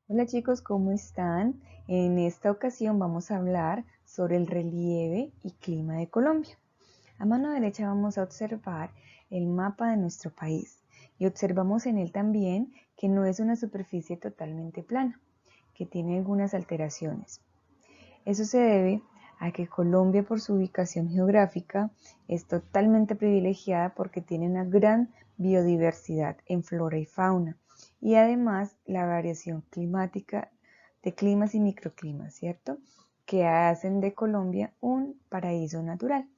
Hola chicos, ¿cómo están? En esta ocasión vamos a hablar sobre el relieve y clima de Colombia. A mano derecha vamos a observar el mapa de nuestro país y observamos en él también que no es una superficie totalmente plana, que tiene algunas alteraciones. Eso se debe a que Colombia, por su ubicación geográfica, es totalmente privilegiada porque tiene una gran biodiversidad en flora y fauna y además la variación climática de climas y microclimas, ¿cierto? Que hacen de Colombia un paraíso natural.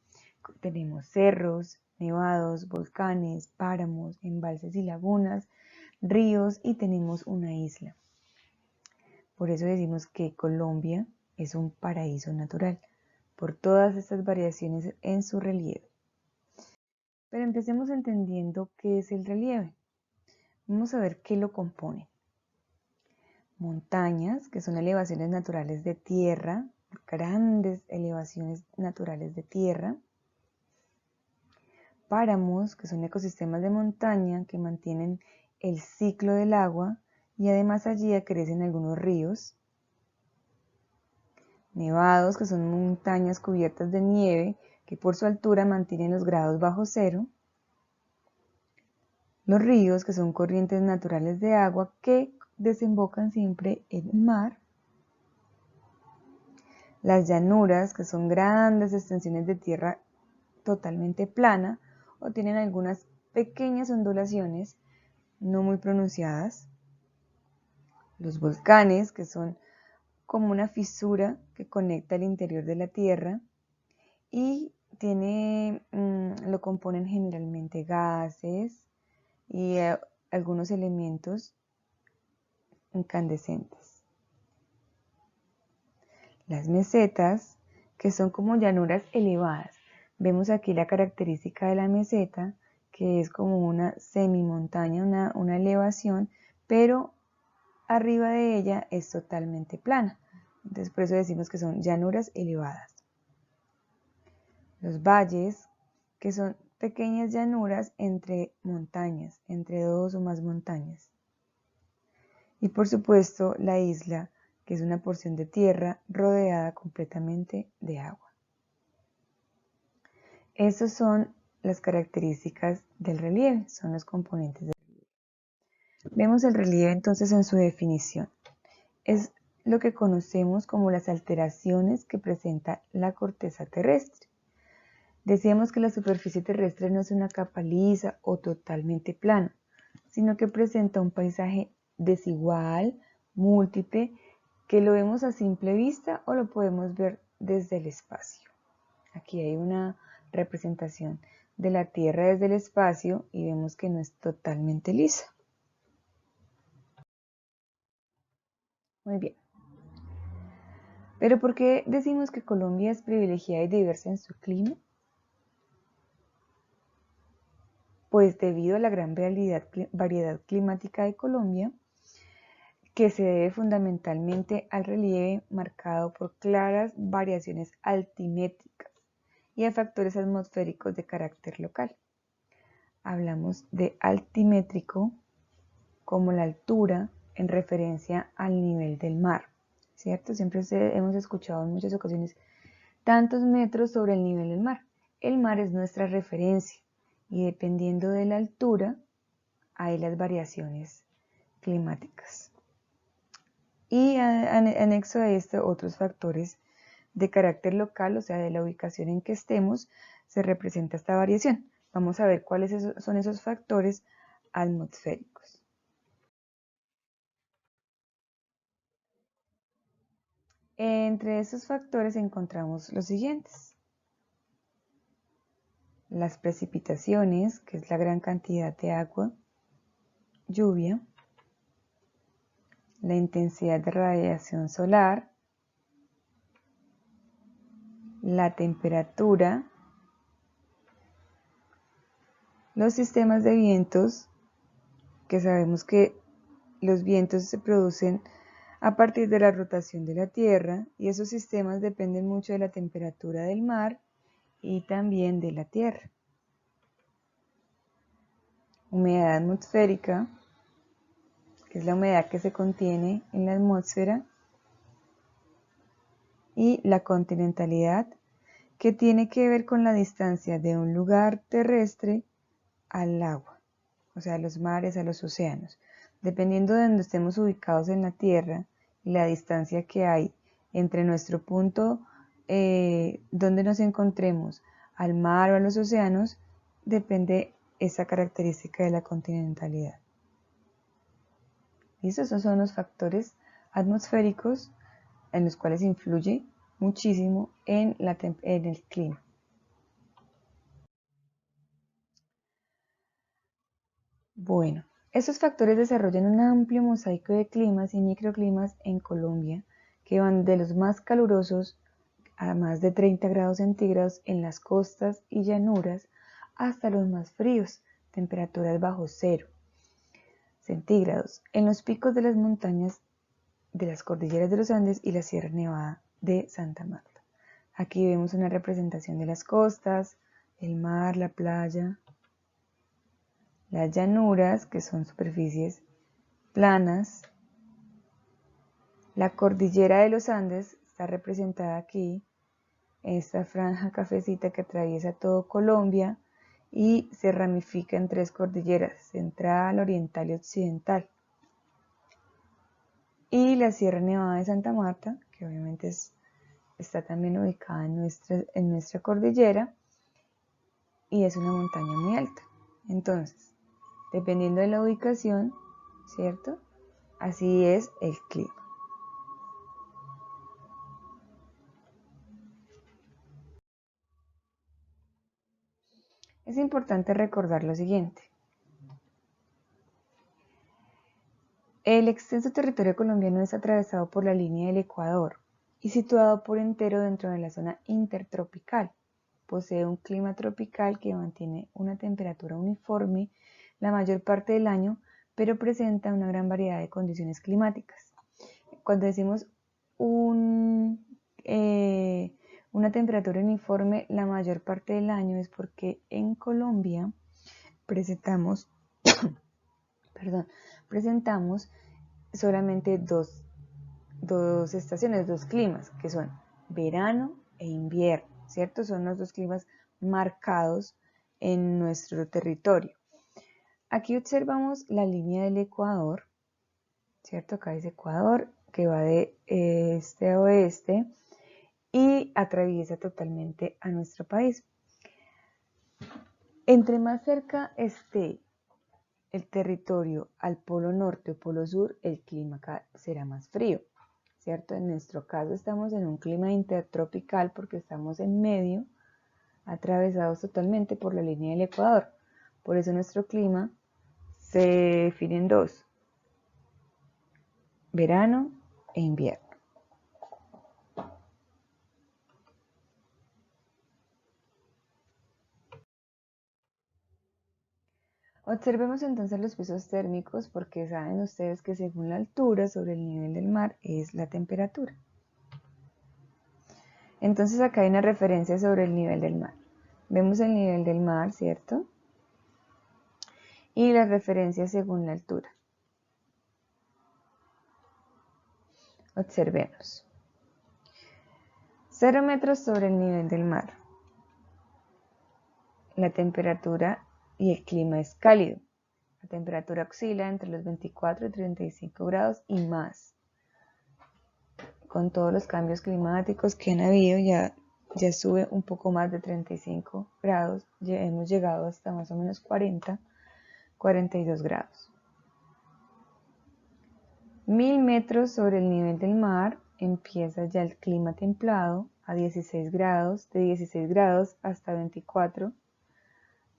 Tenemos cerros, nevados, volcanes, páramos, embalses y lagunas, ríos y tenemos una isla. Por eso decimos que Colombia es un paraíso natural, por todas estas variaciones en su relieve. Pero empecemos entendiendo qué es el relieve. Vamos a ver qué lo compone. Montañas, que son elevaciones naturales de tierra, grandes elevaciones naturales de tierra. Páramos, que son ecosistemas de montaña que mantienen el ciclo del agua y además allí crecen algunos ríos. Nevados, que son montañas cubiertas de nieve que por su altura mantienen los grados bajo cero. Los ríos, que son corrientes naturales de agua que desembocan siempre en el mar. Las llanuras, que son grandes extensiones de tierra totalmente plana o tienen algunas pequeñas ondulaciones no muy pronunciadas. Los volcanes, que son como una fisura que conecta el interior de la tierra y lo componen generalmente gases y algunos elementos incandescentes. Las mesetas, que son como llanuras elevadas. Vemos aquí la característica de la meseta, que es como una semimontaña, una elevación, pero arriba de ella es totalmente plana. Entonces por eso decimos que son llanuras elevadas. Los valles, que son pequeñas llanuras entre montañas, entre dos o más montañas. Y por supuesto la isla, que es una porción de tierra rodeada completamente de agua. Esas son las características del relieve, son los componentes del relieve. Vemos el relieve entonces en su definición. Es lo que conocemos como las alteraciones que presenta la corteza terrestre. Decíamos que la superficie terrestre no es una capa lisa o totalmente plana, sino que presenta un paisaje desigual, múltiple, que lo vemos a simple vista o lo podemos ver desde el espacio. Aquí hay una representación de la Tierra desde el espacio y vemos que no es totalmente lisa. Muy bien. Pero ¿por qué decimos que Colombia es privilegiada y diversa en su clima? Pues debido a la gran variedad climática de Colombia, que se debe fundamentalmente al relieve marcado por claras variaciones altimétricas y a factores atmosféricos de carácter local. Hablamos de altimétrico como la altura en referencia al nivel del mar, ¿cierto? Siempre hemos escuchado en muchas ocasiones tantos metros sobre el nivel del mar. El mar es nuestra referencia y dependiendo de la altura hay las variaciones climáticas. Y anexo a esto otros factores de carácter local, o sea, de la ubicación en que estemos, se representa esta variación. Vamos a ver cuáles son esos factores atmosféricos. Entre esos factores encontramos los siguientes. Las precipitaciones, que es la gran cantidad de agua, lluvia, la intensidad de radiación solar, la temperatura, los sistemas de vientos, que sabemos que los vientos se producen a partir de la rotación de la Tierra y esos sistemas dependen mucho de la temperatura del mar y también de la Tierra. Humedad atmosférica, que es la humedad que se contiene en la atmósfera, y la continentalidad, que tiene que ver con la distancia de un lugar terrestre al agua, o sea, a los mares, a los océanos. Dependiendo de donde estemos ubicados en la Tierra y la distancia que hay entre nuestro punto donde nos encontremos al mar o a los océanos, depende esa característica de la continentalidad. ¿Listo? Esos son los factores atmosféricos en los cuales influye muchísimo en el clima. Bueno, esos factores desarrollan un amplio mosaico de climas y microclimas en Colombia, que van de los más calurosos a más de 30 grados centígrados en las costas y llanuras, hasta los más fríos, temperaturas bajo cero centígrados, en los picos de las montañas de las cordilleras de los Andes y la Sierra Nevada de Santa Marta. Aquí vemos una representación de las costas, el mar, la playa, las llanuras, que son superficies planas. La cordillera de los Andes está representada aquí, esta franja cafecita que atraviesa todo Colombia y se ramifica en tres cordilleras, central, oriental y occidental. Y la Sierra Nevada de Santa Marta, que obviamente está también ubicada en nuestra cordillera y es una montaña muy alta. Entonces, dependiendo de la ubicación, ¿cierto? Así es el clima. Es importante recordar lo siguiente. El extenso territorio colombiano es atravesado por la línea del Ecuador y situado por entero dentro de la zona intertropical. Posee un clima tropical que mantiene una temperatura uniforme la mayor parte del año, pero presenta una gran variedad de condiciones climáticas. Cuando decimos una temperatura uniforme la mayor parte del año es porque en Colombia presentamos solamente dos estaciones, dos climas, que son verano e invierno, ¿cierto? Son los dos climas marcados en nuestro territorio. Aquí observamos la línea del Ecuador, ¿cierto? Acá dice Ecuador, que va de este a oeste y atraviesa totalmente a nuestro país. Entre más cerca esté el territorio al polo norte o polo sur, el clima acá será más frío, ¿cierto? En nuestro caso estamos en un clima intertropical porque estamos en medio, atravesados totalmente por la línea del Ecuador. Por eso nuestro clima se define en dos: verano e invierno. Observemos entonces los pisos térmicos, porque saben ustedes que según la altura sobre el nivel del mar es la temperatura. Entonces acá hay una referencia sobre el nivel del mar. Vemos el nivel del mar, ¿cierto? Y las referencias según la altura. Observemos. 0 metros sobre el nivel del mar. La temperatura y el clima es cálido. La temperatura oscila entre los 24 y 35 grados y más. Con todos los cambios climáticos que han habido, ya sube un poco más de 35 grados. Ya hemos llegado hasta más o menos 40, 42 grados. 1000 metros sobre el nivel del mar empieza ya el clima templado a 16 grados, de 16 grados hasta 24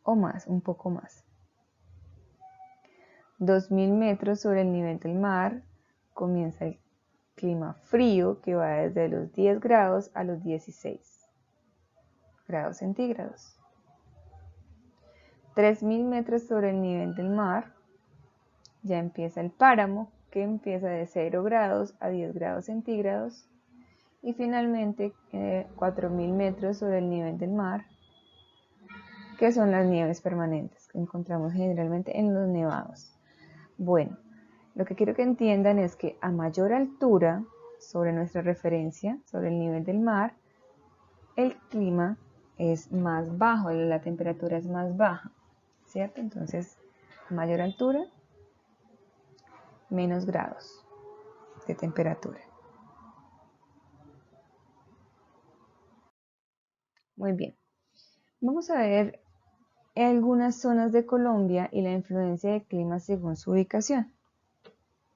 o más, un poco más. 2000 metros sobre el nivel del mar comienza el clima frío, que va desde los 10 grados a los 16 grados centígrados. 3000 metros sobre el nivel del mar ya empieza el páramo, que empieza de 0 grados a 10 grados centígrados. Y finalmente 4000 metros sobre el nivel del mar, que son las nieves permanentes que encontramos generalmente en los nevados. Bueno, Lo que quiero que entiendan es que a mayor altura sobre nuestra referencia, sobre el nivel del mar, el clima es más bajo, la temperatura es más baja, ¿cierto? Entonces, a mayor altura, menos grados de temperatura. Muy bien. Vamos a ver algunas zonas de Colombia y la influencia del clima según su ubicación.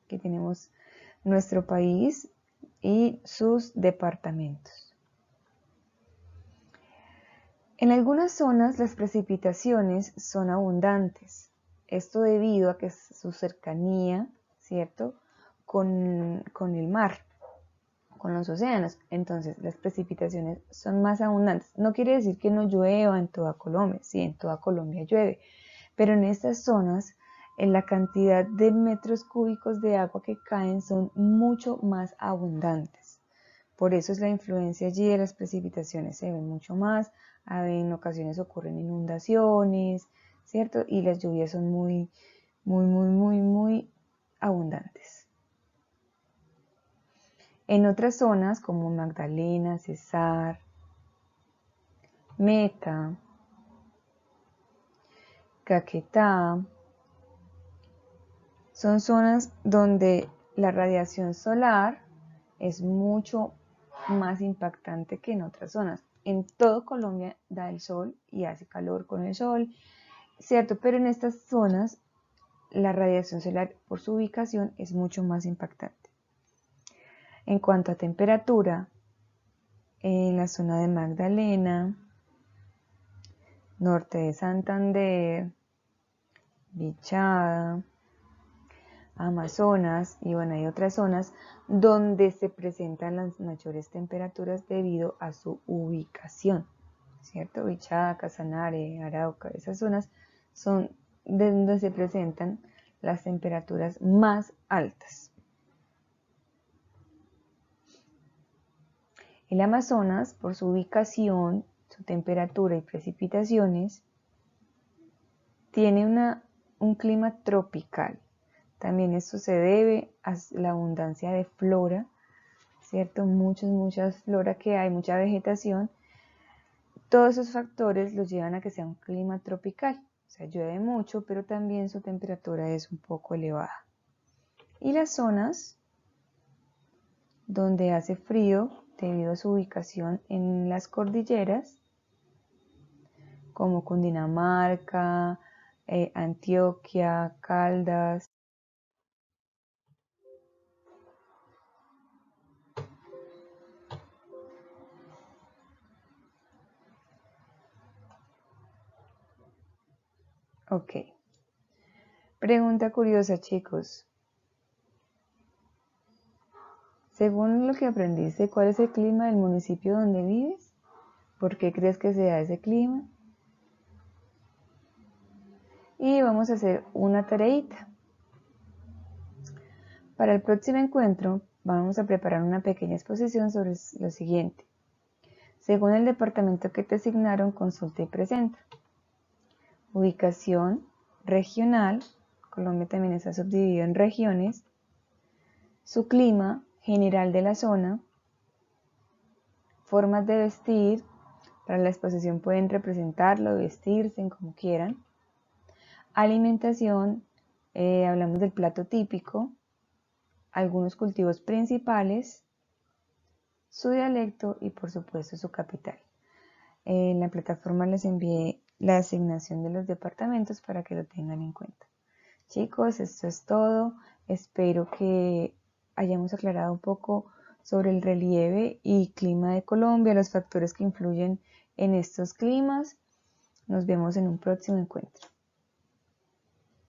Aquí tenemos nuestro país y sus departamentos. En algunas zonas las precipitaciones son abundantes. Esto debido a que su cercanía, ¿cierto?, con el mar, con los océanos. Entonces las precipitaciones son más abundantes. No quiere decir que no llueva en toda Colombia. Sí, en toda Colombia llueve. Pero en estas zonas, en la cantidad de metros cúbicos de agua que caen son mucho más abundantes. Por eso es la influencia allí de las precipitaciones, se ven mucho más, en ocasiones ocurren inundaciones, ¿cierto? Y las lluvias son muy abundantes. En otras zonas como Magdalena, Cesar, Meta, Caquetá, son zonas donde la radiación solar es mucho más impactante que en otras zonas. En todo Colombia da el sol y hace calor con el sol, ¿cierto? Pero en estas zonas la radiación solar por su ubicación es mucho más impactante. En cuanto a temperatura, en la zona de Magdalena, norte de Santander, Vichada, Amazonas y bueno, hay otras zonas donde se presentan las mayores temperaturas debido a su ubicación, ¿cierto? Vichada, Casanare, Arauca, esas zonas son de donde se presentan las temperaturas más altas. El Amazonas, por su ubicación, su temperatura y precipitaciones, tiene un clima tropical. También esto se debe a la abundancia de flora, ¿cierto? Muchas flora que hay, mucha vegetación. Todos esos factores los llevan a que sea un clima tropical. O sea, llueve mucho, pero también su temperatura es un poco elevada. Y las zonas donde hace frío, debido a su ubicación en las cordilleras, como Cundinamarca, Antioquia, Caldas. Ok. Pregunta curiosa, chicos. Según lo que aprendiste, ¿cuál es el clima del municipio donde vives? ¿Por qué crees que se da ese clima? Y vamos a hacer una tareita. Para el próximo encuentro, vamos a preparar una pequeña exposición sobre lo siguiente. Según el departamento que te asignaron, consulta y presenta. Ubicación regional. Colombia también está subdividido en regiones. Su clima general de la zona. Formas de vestir. Para la exposición pueden representarlo, vestirse como quieran. Alimentación, hablamos del plato típico, algunos cultivos principales, su dialecto y por supuesto su capital. En la plataforma les envié la asignación de los departamentos para que lo tengan en cuenta. Chicos, esto es todo. Espero que hayamos aclarado un poco sobre el relieve y clima de Colombia, los factores que influyen en estos climas. Nos vemos en un próximo encuentro.